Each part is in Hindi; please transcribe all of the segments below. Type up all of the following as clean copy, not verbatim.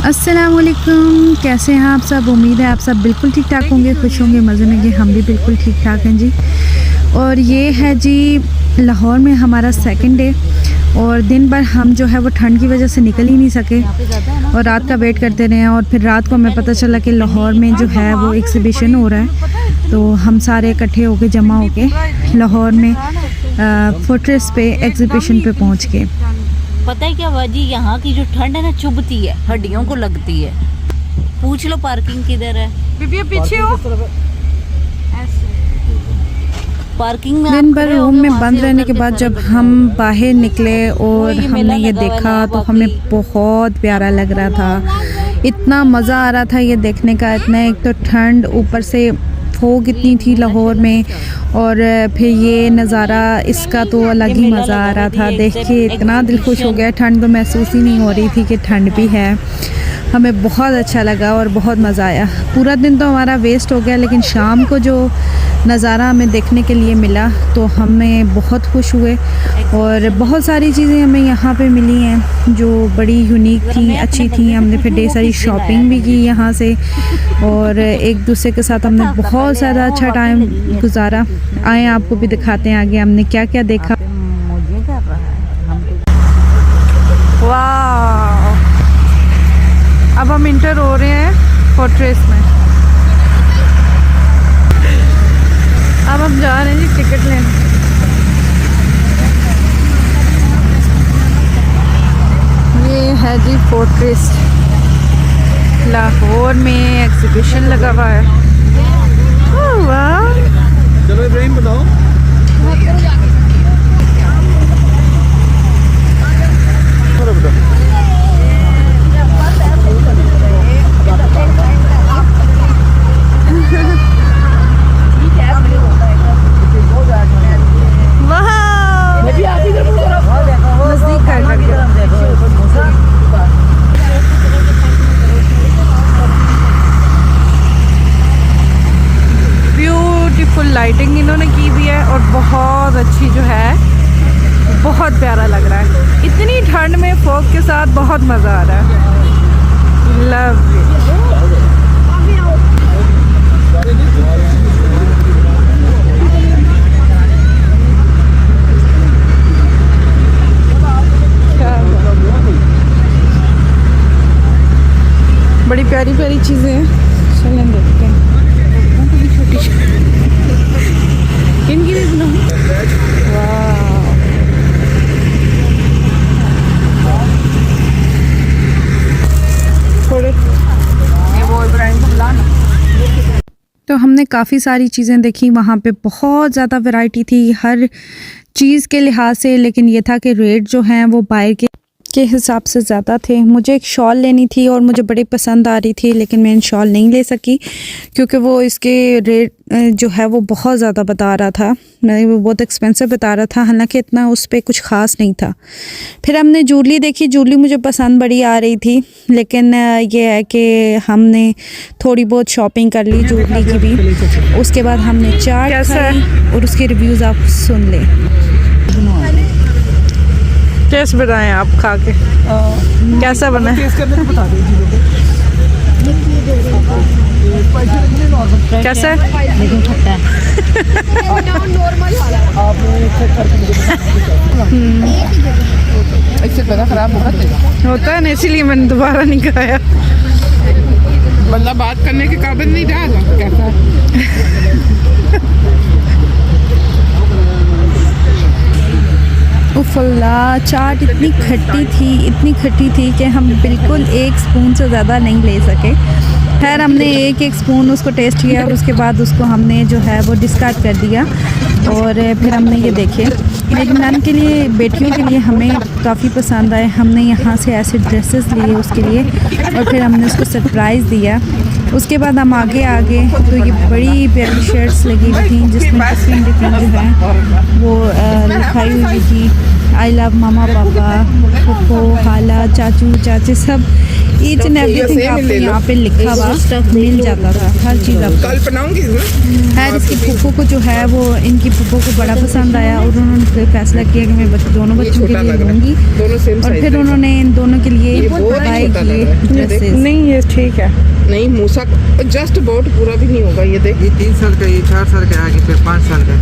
अस्सलामुअलैकुम, कैसे हैं आप सब। उम्मीद है आप सब बिल्कुल ठीक ठाक होंगे, खुश होंगे, मज़े में कि हम भी बिल्कुल ठीक ठाक हैं जी। और ये है जी लाहौर में हमारा सेकंड डे और दिन भर हम जो है वो ठंड की वजह से निकल ही नहीं सके और रात का वेट करते रहे। और फिर रात को हमें पता चला कि लाहौर में जो है वो एग्ज़िबिशन हो रहा है, तो हम सारे इकट्ठे होके जमा होके लाहौर में फोर्ट्रेस पे एग्ज़िबिशन पे पहुँच गए। पता है क्या बाजी, यहाँ की जो ठंड है ना चुभती है, हड्डियों को लगती है। पूछ लो पार्किंग किधर है। बीबी पीछे हो। पार्किंग में दिन भर रूम में बंद रहने के बाद जब हम बाहर निकले और हमने ये देखा तो हमें बहुत प्यारा लग रहा था। इतना मज़ा आ रहा था ये देखने का। इतना एक तो ठंड, ऊपर से फोग इतनी थी लाहौर में, और फिर ये नज़ारा इसका तो अलग ही मज़ा आ रहा था। देख के इतना दिल खुश हो गया। ठंड तो महसूस ही नहीं हो रही थी कि ठंड भी है। हमें बहुत अच्छा लगा और बहुत मज़ा आया। पूरा दिन तो हमारा वेस्ट हो गया, लेकिन शाम को जो नज़ारा हमें देखने के लिए मिला तो हमें बहुत खुश हुए। और बहुत सारी चीज़ें हमें यहाँ पे मिली हैं जो बड़ी यूनिक थी, अच्छी थी। हमने फिर ढेर सारी शॉपिंग भी की यहाँ से और एक दूसरे के साथ हमने बहुत ज़्यादा अच्छा टाइम गुजारा। आए आपको भी दिखाते हैं आगे हमने क्या क्या देखा। वाह, अब हम इंटर हो रहे हैं फोर्ट्रेस में। अब हम जा रहे हैं जी टिकट लेने। ये है जी फोर्ट्रेस, लाहौर में एग्जीबिशन लगा हुआ है। वाह, चलो इब्राहिम बताओ। लाइटिंग इन्होंने की हुई है और बहुत अच्छी जो है, बहुत प्यारा लग रहा है। इतनी ठंड में फॉग के साथ बहुत मज़ा आ रहा है। लव बड़ी प्यारी प्यारी चीज़ें हैं। चलें देखते हैं। छोटी इनकी तो हमने काफ़ी सारी चीज़ें देखी। वहाँ पे बहुत ज़्यादा वैरायटी थी हर चीज़ के लिहाज से, लेकिन ये था कि रेट जो हैं वो बाहर के हिसाब से ज़्यादा थे। मुझे एक शॉल लेनी थी और मुझे बड़ी पसंद आ रही थी, लेकिन मैं शॉल नहीं ले सकी क्योंकि वो इसके रेट जो है वो बहुत ज़्यादा बता रहा था। वो बहुत एक्सपेंसिव बता रहा था, हालांकि इतना उस पर कुछ ख़ास नहीं था। फिर हमने जूलरी देखी। जूलरी मुझे पसंद बड़ी आ रही थी, लेकिन ये है कि हमने थोड़ी बहुत शॉपिंग कर ली जूलरी की भी। उसके बाद हमने चाट खाई और उसके रिव्यूज़ आप सुन लें। कैसे बनाएं आप खा के? कैसा बना है? कैसा है? लेकिन खट्टा है। इससे पहले खराब होता है ना, इसीलिए मैंने दोबारा नहीं खाया। बंदा बात करने के काबिल नहीं रहा। कैसा उफल्ला, चाट इतनी खट्टी थी कि हम बिल्कुल एक स्पून से ज़्यादा नहीं ले सके। खैर हमने एक स्पून उसको टेस्ट किया और उसके बाद उसको हमने जो है वो डिस्कार्ड कर दिया। और फिर हमने ये देखे, मेरी नन के लिए, बेटियों के लिए हमें काफ़ी पसंद आए। हमने यहाँ से ऐसे ड्रेसेस लिए उसके लिए और फिर हमने उसको सरप्राइज़ दिया। उसके बाद हम आगे तो ये बड़ी प्यारी शर्ट्स लगी हुई थी जिसमें डिफरेंट जो है वो लिखाई हुई थी। आई लव मामा पापा, फूफो, खाला, चाचू चाची सब ईच एंड एवरीथिंग आपको यहाँ पे लिखा हुआ मिल जाता था, हर चीज़ आपको। कल बनाऊंगी इसमें। खैर इसकी फूफो को जो है वो, इनकी फूफो को बड़ा पसंद आया और उन्होंने फिर फैसला किया कि मैं दोनों बच्चों के लिए लूँगी। दोनों सेम और साइज फिर उन्होंने इन दोनों के लिए बाय किए ड्रेसेस। नहीं ये ठीक है। नहीं मूसा जस्ट अबाउट पूरा भी नहीं होगा ये देख। ये 3 साल का, ये 4 साल का, आगे फिर 5 साल का।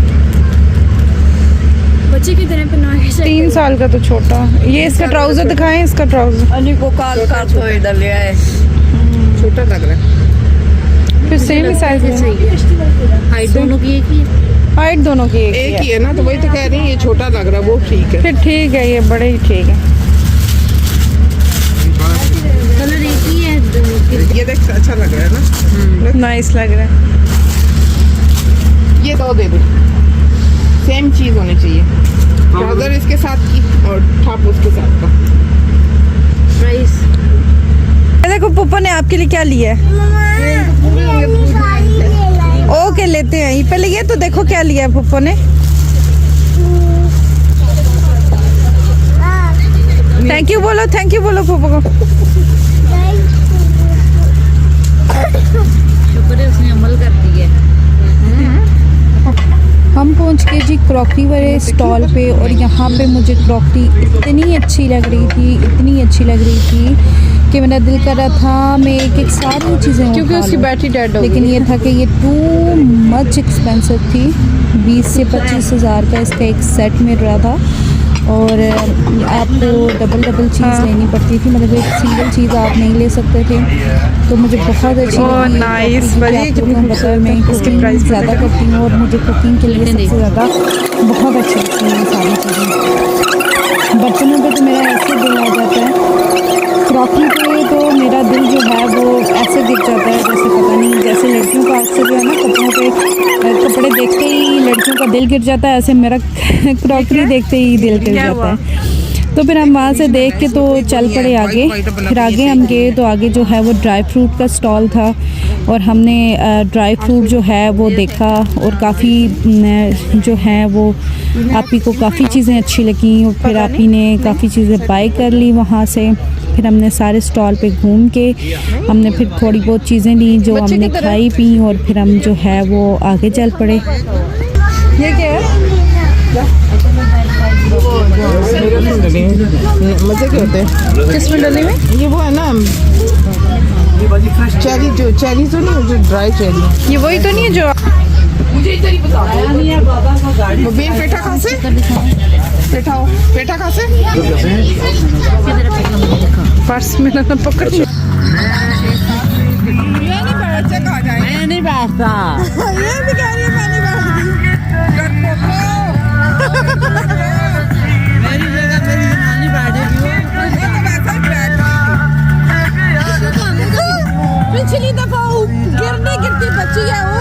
बच्चे की तरह पहना के 3 साल का तो छोटा। ये इसका ट्राउजर दिखाएं, इसका ट्राउजर अली को काल तो इधर ले आए। छोटा लग रहा है। फिर सेम ही साइज है। हाइट दोनों की एक ही है। हाइट दोनों की एक ही है ना, तो वही तो कह रही है, ये छोटा लग रहा है, वो ठीक है। फिर ठीक है, ये बड़े ही ठीक है। कलर एक ही है दोनों के। ये देख अच्छा लग रहा है ना, नाइस लग रहा है। ये दो दे दो, सेम चीज होनी चाहिए। ट्राउजर इसके साथ की और टॉप उसके साथ का। प्राइस देखो पुप्पो ने आपके लिए क्या लिया है। ओके लेते हैं, पहले ये तो देखो क्या लिया है पुप्पो ने। थैंक यू बोलो पुप्पो को। शुक्र है उसने अमल कर दिया। हम पहुंच गए जी क्रॉकरी वाले स्टॉल पे, और यहाँ पे मुझे क्रॉकरी इतनी अच्छी लग रही थी कि मेरा दिल कर रहा था मैं एक सारी चीज़ें, क्योंकि उसकी बैटरी डेड हो गई। लेकिन ये था कि ये टू मच एक्सपेंसिव थी। 20 से 25 हज़ार का इसका एक सेट मिल रहा था, और आपको डबल चीज़ लेनी पड़ती थी, मतलब एक सिंगल चीज़ आप नहीं ले सकते थे। तो मुझे बहुत अच्छी लगी। नाइस। मैं कुकिंग ज़्यादा करती हूँ और मुझे कुकिंग के लिए सबसे ज़्यादा बहुत अच्छी लगती हैं सारी चीज़ें। बर्तनों पे तो मेरा ऐसे दिल आ जाता है, क्रॉकरी पे तो मेरा दिल जो है वो ऐसे गिर जाता है जैसे पता नहीं, जैसे लड़कियों का अक्सर जो है ना कपड़े देखते ही लड़कियों का दिल गिर जाता है, ऐसे मेरा क्रॉकरी देखते ही दिल गिर जाता है। तो फिर हम वहाँ से देख के तो चल पड़े आगे। फिर आगे हम गए तो आगे जो है वो ड्राई फ्रूट का स्टॉल था, और हमने ड्राई फ्रूट जो है वो देखा, और काफ़ी जो है वो आपी को काफ़ी चीज़ें अच्छी लगी, और फिर आपी ने काफ़ी चीज़ें बाय कर ली वहाँ से। फिर हमने सारे स्टॉल पे घूम के हमने फिर थोड़ी बहुत चीज़ें ली जो हमने खाई पी, और फिर हम जो है वो आगे चल पड़े। ये क्या है? मजे के होते हैं। किसमें डले हुए? ये वो है ना चेरी, जो चेरी तो नहीं, जो ड्राई चेरी। ये वही तो नहीं है जो मुझे इधर ही बता दो। बेन पेठा कहाँ से? पेठा कहाँ से? पर्स में ना पकड़। ये नहीं बैठा, कहाँ जाए? मैं नहीं बैठता। ये भी कह रही है मैं नहीं बैठा। मेरी जगह मेरी नानी बैठेगी। पिछली दफा गिरती बची है वो।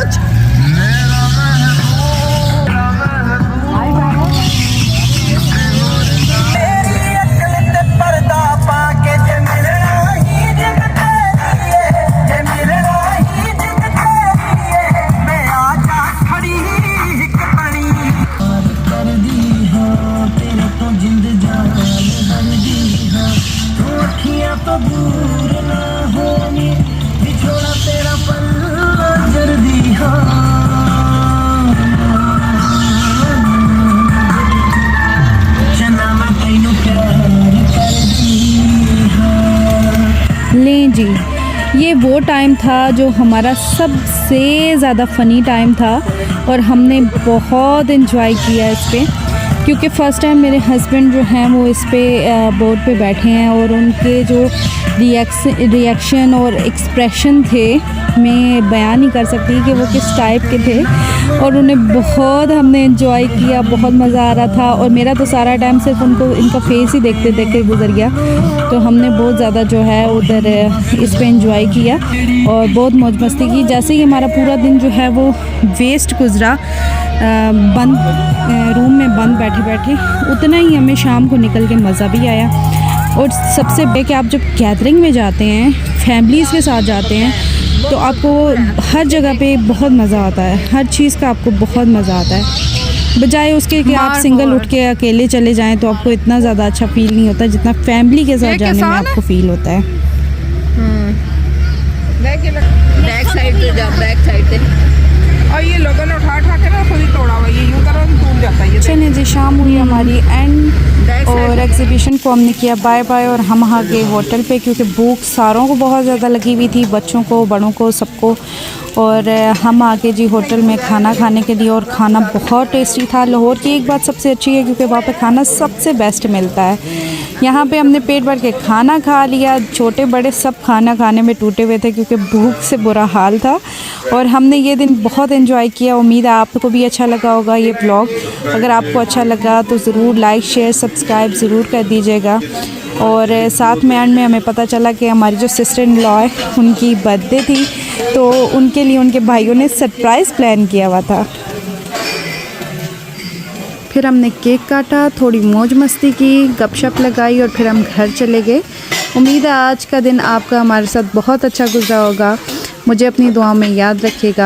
लें जी, ये वो टाइम था जो हमारा सबसे ज़्यादा फ़नी टाइम था, और हमने बहुत इन्जॉय किया इस पे, क्योंकि फ़र्स्ट टाइम मेरे हस्बैंड जो हैं वो इस पे बोर्ड पे बैठे हैं, और उनके जो रिएक्शन और एक्सप्रेशन थे मैं बयान नहीं कर सकती कि वो किस टाइप के थे, और उन्हें बहुत हमने इन्जॉय किया, बहुत मज़ा आ रहा था। और मेरा तो सारा टाइम सिर्फ इनका फेस ही देखते देखते गुजर गया, तो हमने बहुत ज़्यादा जो है उधर इस पे एंजॉय किया और बहुत मौज मस्ती की। जैसे ही हमारा पूरा दिन जो है वो वेस्ट गुजरा बंद रूम में बंद बैठे बैठे, उतना ही हमें शाम को निकल के मज़ा भी आया। और सबसे बड़े कि आप जब गैदरिंग में जाते हैं, फैमिलीज़ के साथ जाते हैं, तो आपको हर जगह पे बहुत मज़ा आता है, हर चीज़ का आपको बहुत मज़ा आता है। बजाय उसके कि आप सिंगल उठ के अकेले चले जाएं तो आपको इतना ज़्यादा अच्छा फील नहीं होता जितना फैमिली के साथ जाने में आपको फील होता है। जाता है ये। चलिए जी, शाम हुई हमारी एंड और एग्जीबिशन को हमने किया बाय बाय और हम आ गए होटल पे, क्योंकि भूख सारों को बहुत ज़्यादा लगी हुई थी, बच्चों को, बड़ों को, सबको। और हम आके जी होटल में खाना खाने के लिए, और खाना बहुत टेस्टी था। लाहौर की एक बात सबसे अच्छी है क्योंकि वहाँ पे खाना सबसे बेस्ट मिलता है। यहाँ पे हमने पेट भर के खाना खा लिया, छोटे बड़े सब खाना खाने में टूटे हुए थे क्योंकि भूख से बुरा हाल था। और हमने ये दिन बहुत एंजॉय किया। उम्मीद है आपको भी अच्छा लगा होगा ये व्लॉग। अगर आपको अच्छा लगा तो ज़रूर लाइक शेयर सब्सक्राइब ज़रूर कर दीजिएगा। और साथ में एंड में हमें पता चला कि हमारी जो सिस्टर इन लॉ है उनकी बर्थडे थी, तो उनके लिए उनके भाइयों ने सरप्राइज़ प्लान किया हुआ था। फिर हमने केक काटा, थोड़ी मौज मस्ती की, गपशप लगाई और फिर हम घर चले गए। उम्मीद है आज का दिन आपका हमारे साथ बहुत अच्छा गुजरा होगा। मुझे अपनी दुआ में याद रखिएगा।